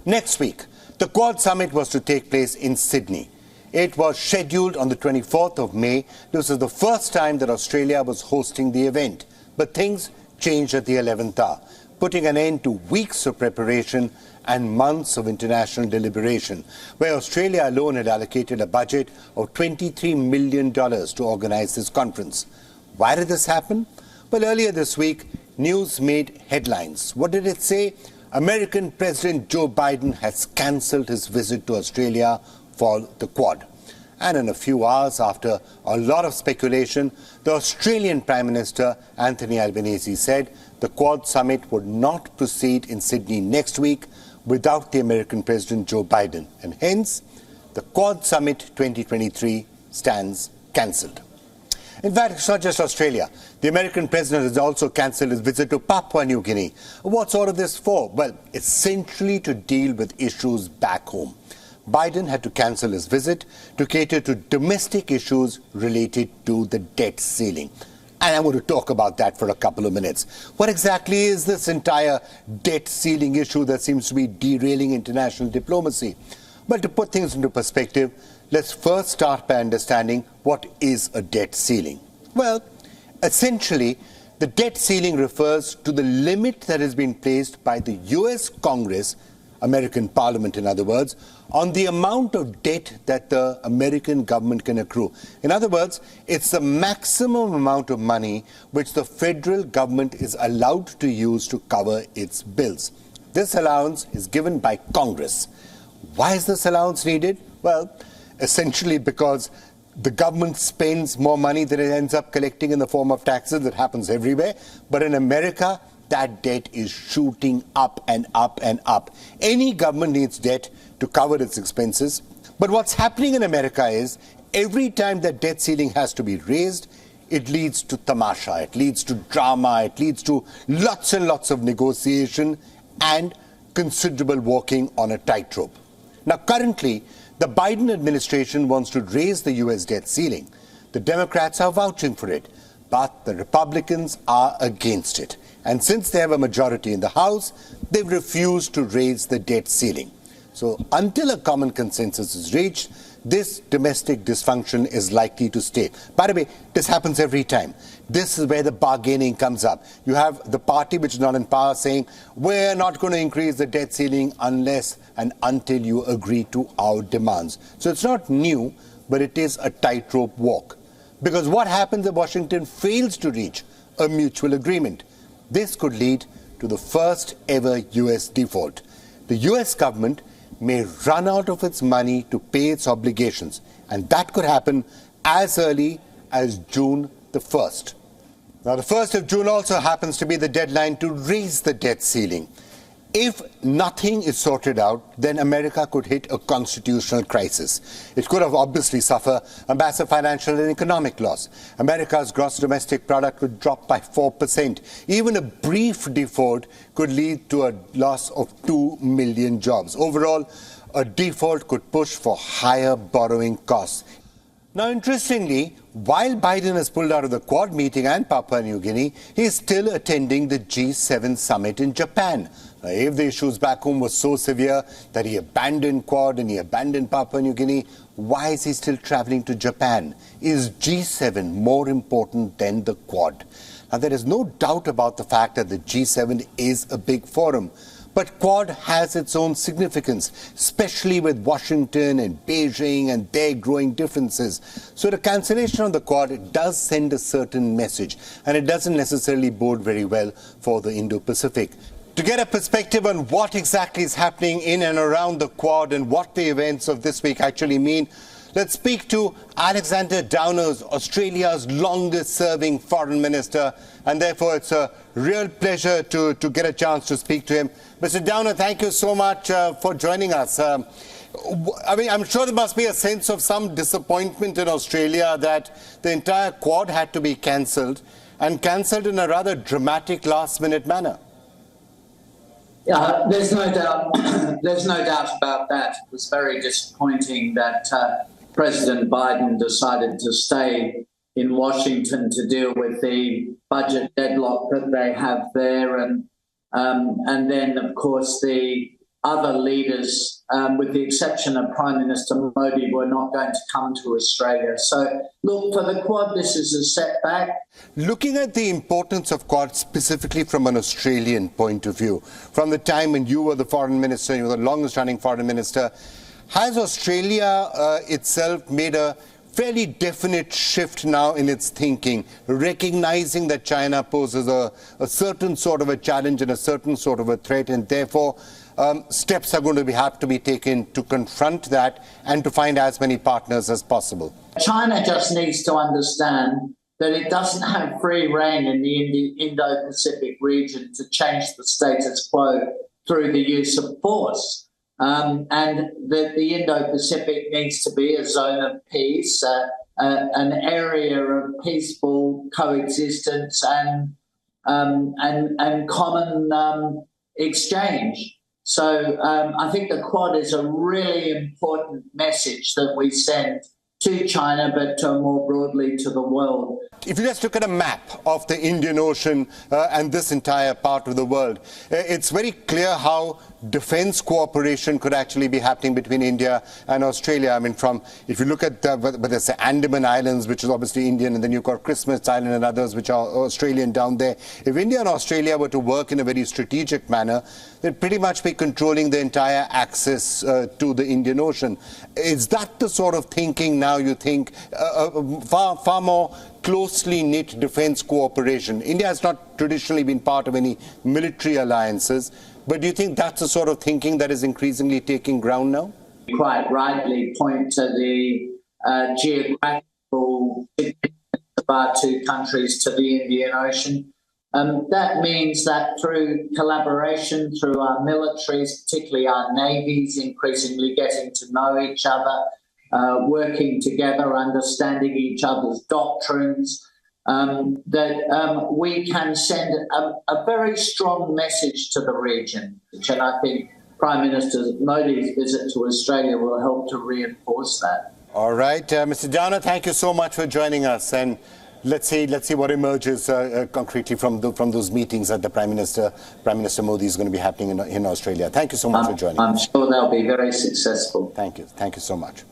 Next week, the Quad Summit was to take place in Sydney. It was scheduled on the 24th of May. This was the first time that Australia was hosting the event. But things changed at the 11th hour, putting an end to weeks of preparation and months of international deliberation, where Australia alone had allocated a budget of $23 million to organize this conference. Why did this happen? Well, earlier this week, news made headlines. What did it say? American President Joe Biden has cancelled his visit to Australia for the Quad. And in a few hours, after a lot of speculation, the Australian Prime Minister Anthony Albanese said the Quad Summit would not proceed in Sydney next week without the American President Joe Biden. And hence, the Quad Summit 2023 stands cancelled. In fact, it's not just Australia. The American president has also cancelled his visit to Papua New Guinea. What's all of this for? Well, essentially to deal with issues back home. Biden had to cancel his visit to cater to domestic issues related to the debt ceiling. And I'm going to talk about that for a couple of minutes. What exactly is this entire debt ceiling issue that seems to be derailing international diplomacy? Well, to put things into perspective, let's first start by understanding what is a debt ceiling. Well, essentially, the debt ceiling refers to the limit that has been placed by the US Congress, American Parliament in other words, on the amount of debt that the American government can accrue. In other words, it's the maximum amount of money which the federal government is allowed to use to cover its bills. This allowance is given by Congress. Why is this allowance needed? Well, essentially because the government spends more money than it ends up collecting in the form of taxes. That happens everywhere. But in America, that debt is shooting up and up and up. Any government needs debt to cover its expenses. But what's happening in America is every time that debt ceiling has to be raised, it leads to tamasha, it leads to drama, it leads to lots and lots of negotiation and considerable walking on a tightrope. Now, currently, the Biden administration wants to raise the U.S. debt ceiling. The Democrats are vouching for it, but the Republicans are against it. And since they have a majority in the House, they've refused to raise the debt ceiling. So until a common consensus is reached, this domestic dysfunction is likely to stay. By the way, this happens every time. This is where the bargaining comes up. You have the party which is not in power saying, we're not going to increase the debt ceiling unless and until you agree to our demands. So it's not new, but it is a tightrope walk. Because what happens if Washington fails to reach a mutual agreement? This could lead to the first ever US default. The US government may run out of its money to pay its obligations, and that could happen as early as June the 1st. Now, the 1st of June also happens to be the deadline to raise the debt ceiling. If nothing is sorted out, then America could hit a constitutional crisis. It could have obviously suffered a massive financial and economic loss. America's gross domestic product would drop by 4%. Even a brief default could lead to a loss of 2 million jobs. Overall, a default could push for higher borrowing costs. Now, interestingly, while Biden has pulled out of the Quad meeting and Papua New Guinea, he is still attending the G7 summit in Japan. Now, if the issues back home were so severe that he abandoned Quad and he abandoned Papua New Guinea, why is he still traveling to Japan? Is G7 more important than the Quad? Now, there is no doubt about the fact that the G7 is a big forum. But Quad has its own significance, especially with Washington and Beijing and their growing differences. So the cancellation of the Quad does send a certain message, and it doesn't necessarily bode very well for the Indo-Pacific. To get a perspective on what exactly is happening in and around the Quad and what the events of this week actually mean, let's speak to Alexander Downers, Australia's longest-serving foreign minister, and therefore it's a real pleasure to get a chance to speak to him. Mr. Downer, thank you so much for joining us. I mean, I'm sure there must be a sense of some disappointment in Australia that the entire Quad had to be cancelled, and cancelled in a rather dramatic last-minute manner. Yeah, there's no doubt. There's no doubt about that. It was very disappointing that President Biden decided to stay in Washington to deal with the budget deadlock that they have there, and then, of course, the other leaders, with the exception of Prime Minister Modi, were not going to come to Australia. So, look, for the Quad, this is a setback. Looking at the importance of Quad specifically from an Australian point of view, from the time when you were the foreign minister, you were the longest-running foreign minister, has Australia itself made a fairly definite shift now in its thinking, recognizing that China poses a certain sort of a challenge and a certain sort of a threat, and therefore steps are going to have to be taken to confront that and to find as many partners as possible? China just needs to understand that it doesn't have free rein in the Indo-Pacific region to change the status quo through the use of force. And that the Indo-Pacific needs to be a zone of peace, an area of peaceful coexistence and common exchange. So I think the Quad is a really important message that we send to China, but more broadly to the world. If you just look at a map of the Indian Ocean and this entire part of the world, it's very clear how defense cooperation could actually be happening between India and Australia. I mean, if you look at there's the Andaman Islands, which is obviously Indian, and then you've got Christmas Island and others which are Australian down there. If India and Australia were to work in a very strategic manner, they'd pretty much be controlling the entire access to the Indian Ocean. Is that the sort of thinking now you think, far more closely knit defense cooperation? India has not traditionally been part of any military alliances, but do you think that's the sort of thinking that is increasingly taking ground now? You quite rightly point to the geographical significance of our two countries to the Indian Ocean. That means that through collaboration, through our militaries, particularly our navies, increasingly getting to know each other, working together, understanding each other's doctrines, that we can send a very strong message to the region. And I think Prime Minister Modi's visit to Australia will help to reinforce that. All right, Mr. Downer, thank you so much for joining us. And let's see what emerges concretely from those meetings that the Prime Minister Modi is going to be happening in Australia. Thank you so much for joining us. I'm sure they'll be very successful. Thank you so much.